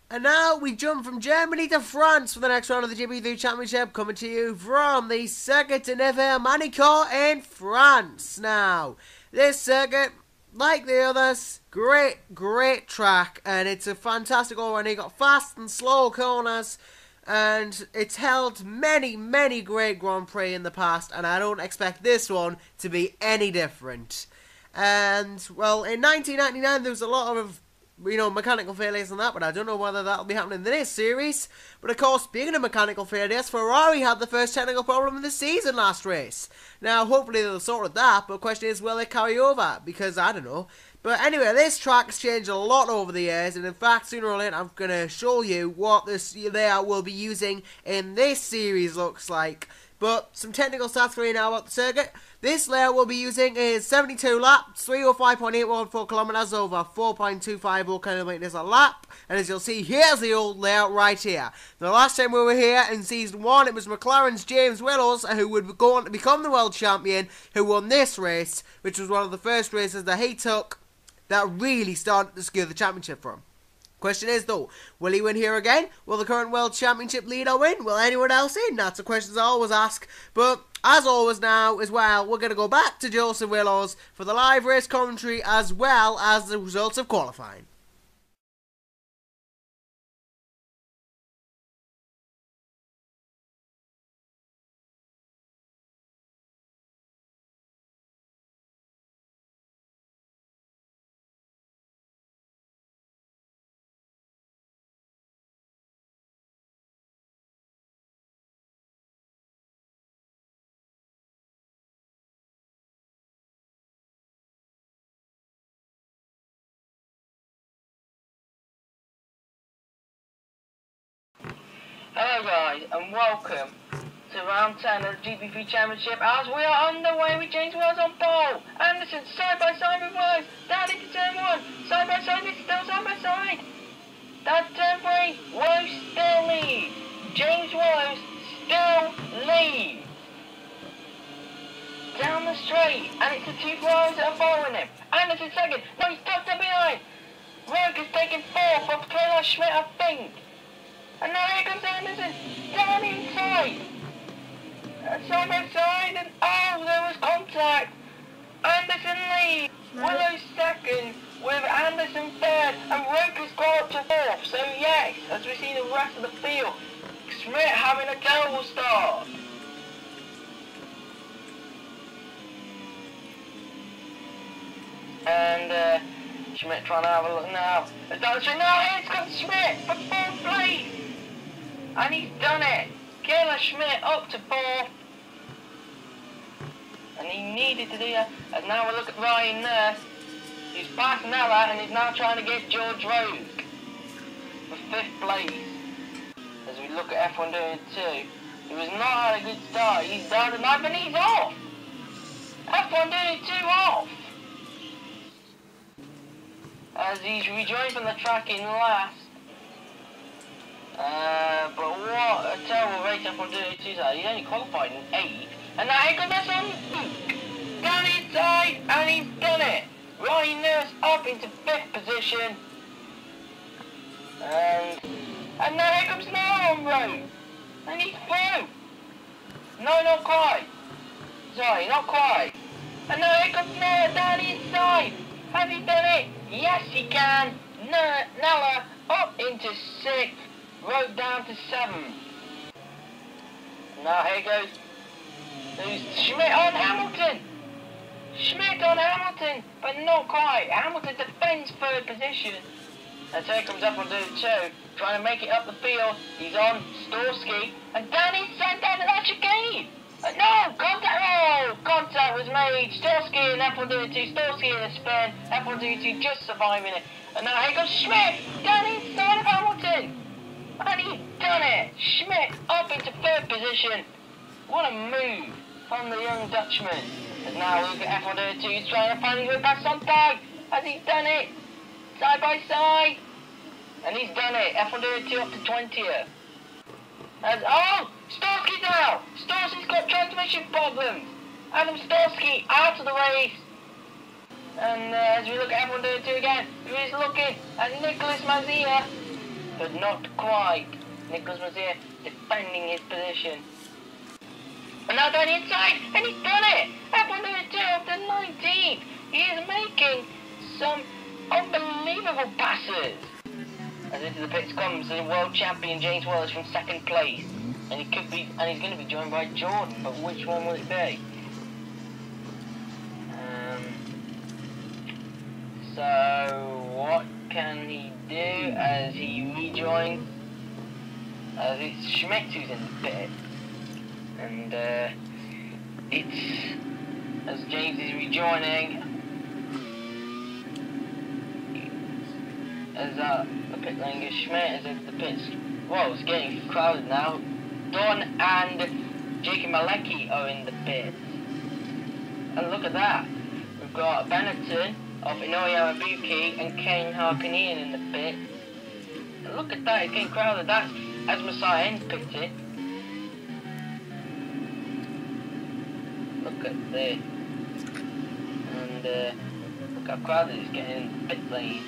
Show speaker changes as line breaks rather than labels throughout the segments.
And now we jump from Germany to France for the next round of the GP3 Championship, coming to you from the Circuit de Malecki in France. Now, this circuit, like the others, great track, and it's a fantastic all-round. You got fast and slow corners, and it's held many great Grand Prix in the past, and I don't expect this one to be any different. And, well, in 1999 there was a lot of mechanical failures and that, but I don't know whether that'll be happening in this series. But of course, speaking of mechanical failures, Ferrari had the first technical problem of the season last race. Now, hopefully they'll sort that, but the question is, will it carry over? Because, I don't know. But anyway, this track's changed a lot over the years, and in fact, sooner or later, I'm going to show you what this layout will be using in this series looks like. But some technical stats for you now about the circuit. This layout we'll be using is 72 laps, 305.814 kilometers over 4.250 kilometers a lap. And as you'll see, here's the old layout right here. The last time we were here in Season 1, it was McLaren's James Willows, who would go on to become the world champion, who won this race, which was one of the first races that he took that really started to secure the championship for him. Question is though, will he win here again? Will the current world championship leader win? Will anyone else in? That's a question I always ask. But as always now as well, we're going to go back to Joseph Willows for the live race commentary as well as the results of qualifying.
Hello guys, and welcome to round 10 of the GP3 Championship as we are underway with James Willows on pole. Anderson side by side with Willows, down into turn 1, side by side, it's still side by side. That's turn 3, Willows still lead. James Willows still lead. Down the straight, and it's the two Ferraris that are following him. Anderson second, no, he's tucked up behind. Roke is taking 4th from Taylor Smit, I think. And now here comes Anderson, down inside. Side by side, and oh, there was contact. Anderson leads, Willows second, with Anderson third, and Roke has gone up to 4th. So yes, as we see the rest of the field, Smit having a terrible start. And Smit trying to have a look now. Now here's got Smit for 4th place. And he's done it. Kayla Smit up to 4th. And he needed to do that. And now we look at Ryan there. He's past Neller and he's now trying to get George Roke for 5th place. As we look at F1 doing 2. He was not had a good start. He's down to 9th and he's off. F1 doing 2 off. As he's rejoined from the track in last. But what a terrible race F1 doing 2. He only qualified in 8th. And now here comes this on Luke. Down inside and he's done it. Ryan Nurse up into 5th position. And now here comes Neller on road. And he's through. No, not quite. Sorry, not quite. And now here comes Neller down inside. Has he done it? Yes, he can. Neller up into 6th. Roke down to 7th. Now here goes. There's Smit on Hamilton. Smit on Hamilton, but not quite. Hamilton defends 3rd position. And so here comes F1 doing 2, trying to make it up the field. He's on Stawski, and down inside down to that chicane. No, contact! Oh, contact was made. Stawski and F1 doing 2. Stawski in a spin. F1 doing 2 just surviving it. And now here goes Smit down inside of Hamilton. And he's done it! Smit up into 3rd position. What a move from the young Dutchman. And now we look at F1 doing 2. He's trying to find his way past Sonntag. Has he done it? Side by side. And he's done it. F1 doing 2 up to 20th. Oh! Stawski's out! Stawski's got transmission problems. Adam Stawski out of the race. And as we look at F1 doing 2 again, who is looking at Nicholas Masia. but not quite. Nicholas Masia defending his position. And now down the inside, and he's done it! Up on the 2 of the 19th. He is making some unbelievable passes. As into the pits comes the world champion James Willows from 2nd place. And he could be, and he's going to be joined by Jordan, but which one will it be? So what can he do as he rejoins? As it's Smit who's in the pit, and it's as James is rejoining. As the pit lane goes Smit, as the pit's it's getting crowded now. Dunne and Jacob Malecki are in the pit. And look at that. We've got Benetton of Yamabuki and Kane Harkinian in the pit. And look at that, it's getting crowded. That's as Sahin pitted. Look at this. And look how crowded it's getting in the pit lane.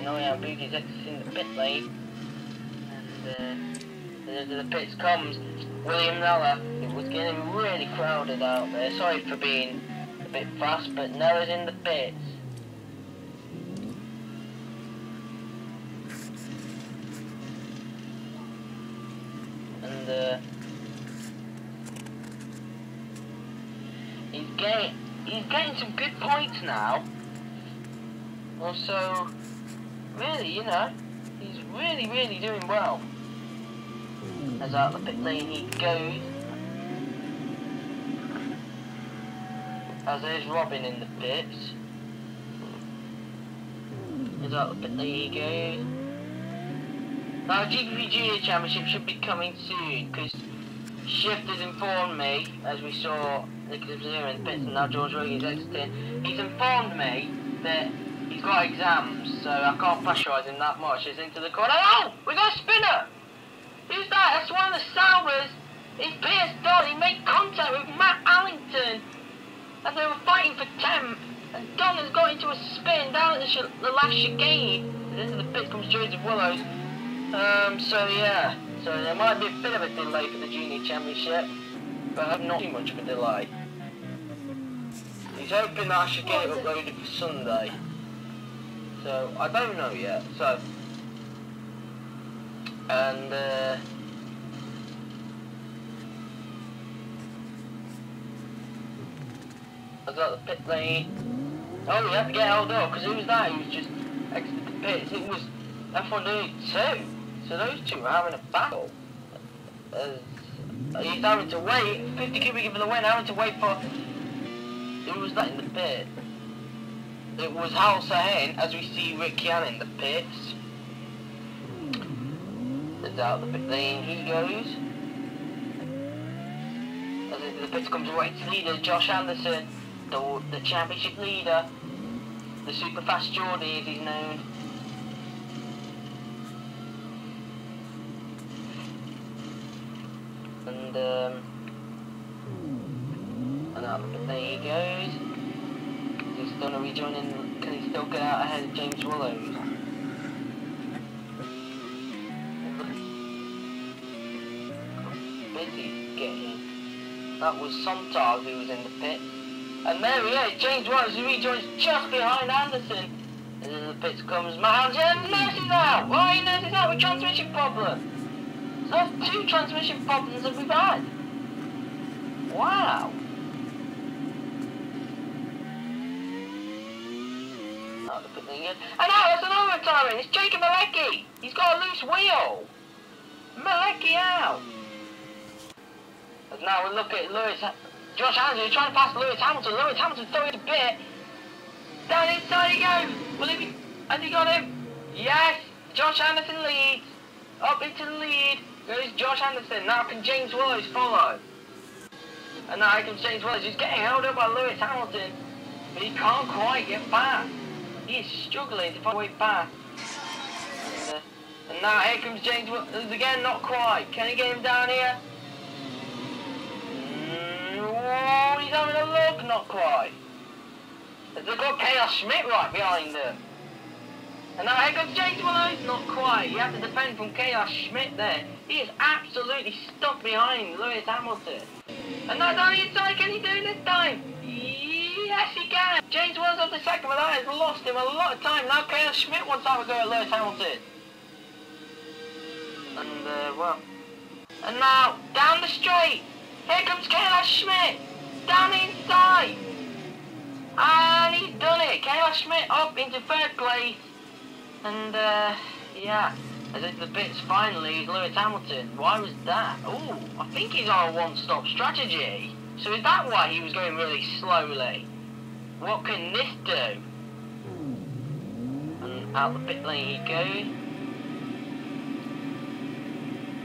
Yamabuki is exiting the pit lane. And into the pits comes William Neller. It was getting really crowded out there. Sorry for being a bit fast, but Neller's in the pits. And he's getting some good points now. Also, really, you know, he's really doing well. As out the pit lane he goes. As there's Robin in the pits. As out the pit lane he goes. Now GP3 Junior Championship should be coming soon, because Shift has informed me, as we saw Nicholas Masia in the pits and now George Roke is exiting, he's informed me that he's got exams, so I can't pressurise him that much. He's into the corner. Oh! We got a spinner! Who's that? That's one of the Salvers. It's Pierce Dunne. He made contact with Allington as they were fighting for 10th. And Dunne has got into a spin down at the last chicane. And into the pit comes Joseph Willows. So yeah. So there might be a bit of a delay for the Junior Championship, but not too much of a delay. He's hoping that I should get it uploaded for Sunday. So I don't know yet. So. And I was at the pit lane. Oh, we had to get held up because who was that? He was just exited the pits. It was F1 so those two were having a battle. He's having to wait. 50 cubic for the win. Having to wait for. Who was that in the pit? It was Sahin, as we see Rick Yan in the pits. Out the pit lane he goes. As into the pits comes Rate's leader, Josh Anderson, the championship leader, the super fast Geordie as he's known. And out the pit lane he goes. He's still rejoining. Can he still get out ahead of James Willows? That was Sonntag who was in the pit. And there he is, James Willows, who rejoins just behind Anderson. And in the pits comes Masia, and Nurse's out! Why Nurse's out with transmission problem? So that's 2 transmission problems that we've had. Wow. Out the pit again. And now that's another time in, it's Jacob Malecki! He's got a loose wheel! Malecki out! Now we look at Lewis, Josh Anderson trying to pass Lewis Hamilton. Lewis Hamilton throwing a bit. Down inside he goes. Will he be, has he got him? Yes. Josh Anderson leads. Up into the lead goes Josh Anderson. Now can James Willows follow? And now here comes James Willows. He's getting held up by Lewis Hamilton, but he can't quite get past. He is struggling to find a way past. And now here comes James Willows again. Not quite. Can he get him down here? Oh, he's having a look, not quite. They've got Chaos Smit right behind them. And now here comes James Willows. Not quite. He had to defend from Chaos Smit there. He is absolutely stuck behind Lewis Hamilton. And now down the inside, can he do it this time? Yes, he can. James Willows up the second, but that has lost him a lot of time. Now Chaos Smit wants to have a go at Lewis Hamilton. And, well. And now, down the straight. Here comes Chaos Smit. Down the inside. And he's done it. Chaos Smit up into third place. And, yeah. As into the pits finally is Lewis Hamilton. Why was that? Oh, I think he's on a one-stop strategy. So is that why he was going really slowly? What can this do? And out the pit lane he goes.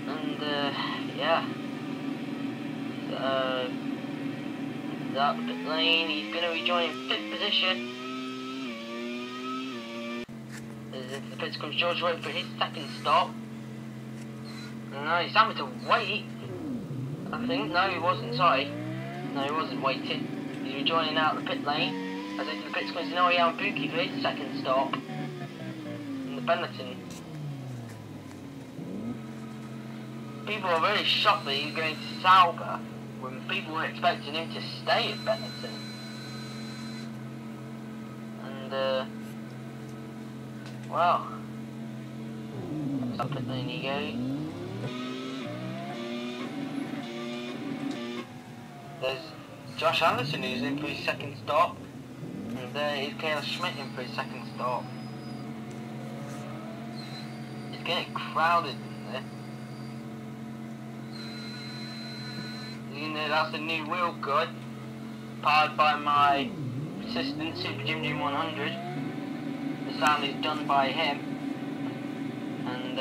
And, yeah. So, he's out the pit lane. He's going to rejoin in 5th position. As into the pits comes George Roke for his second stop. And now he's having to wait. I think. No, he wasn't. Sorry. No, he wasn't waiting. He's rejoining out the pit lane. As into the pits comes Yamabuki for his second stop. And the Benetton. People are very shocked that he's going to Sauber when people were expecting him to stay at Benetton. And, well, that's up at lane he goes. There's Josh Anderson who's in for his second stop. And there is Chaos Smit in for his second stop. It's getting crowded in there. You know, that's the new wheel gun, powered by my assistant Super Jim 100. The sound is done by him. And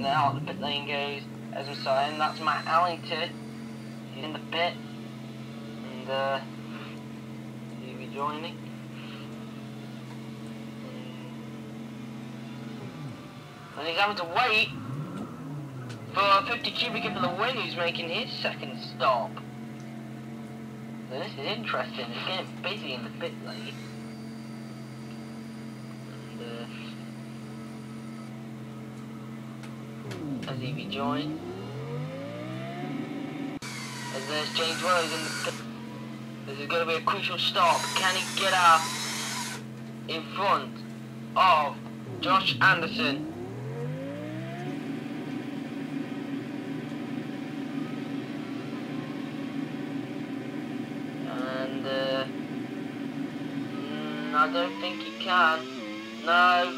now the pit lane goes, as I'm saying, that's Matt Allington. He's in the pit. And he'll be joining. And he's having to wait for 50 cubic for the win, who's making his second stop. So this is interesting. It's getting busy in the pit lane. And as he rejoins, as there's James Willows in the pit. This is going to be a crucial stop. Can he get out in front of Josh Anderson? I don't think he can. No.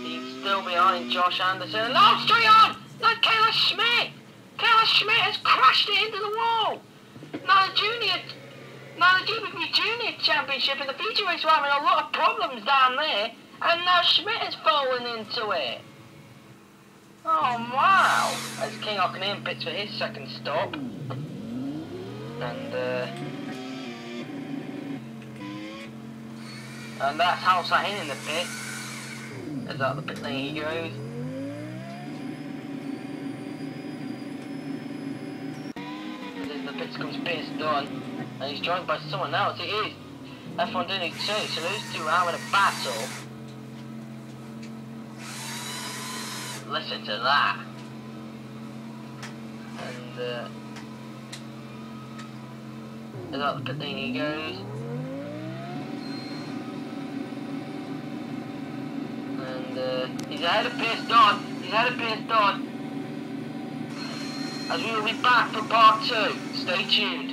He's still behind Josh Anderson. No, straight on! No, Chaos Smit! Chaos Smit has crashed it into the wall! Now the GP3 Junior Championship and the feature race were having a lot of problems down there, and now Smit has fallen into it. Oh wow! As King Harkinian pits for his second stop. And that's how Sahin in the pit. As out the pit lane he goes. As in the pits comes Dunne. And he's joined by someone else. It is F1 Dunne 2. So those two are having a battle. Listen to that. And as out the pit lane he goes. He's ahead of Dunne. He's ahead of Dunne. As we will be back for part 2. Stay tuned.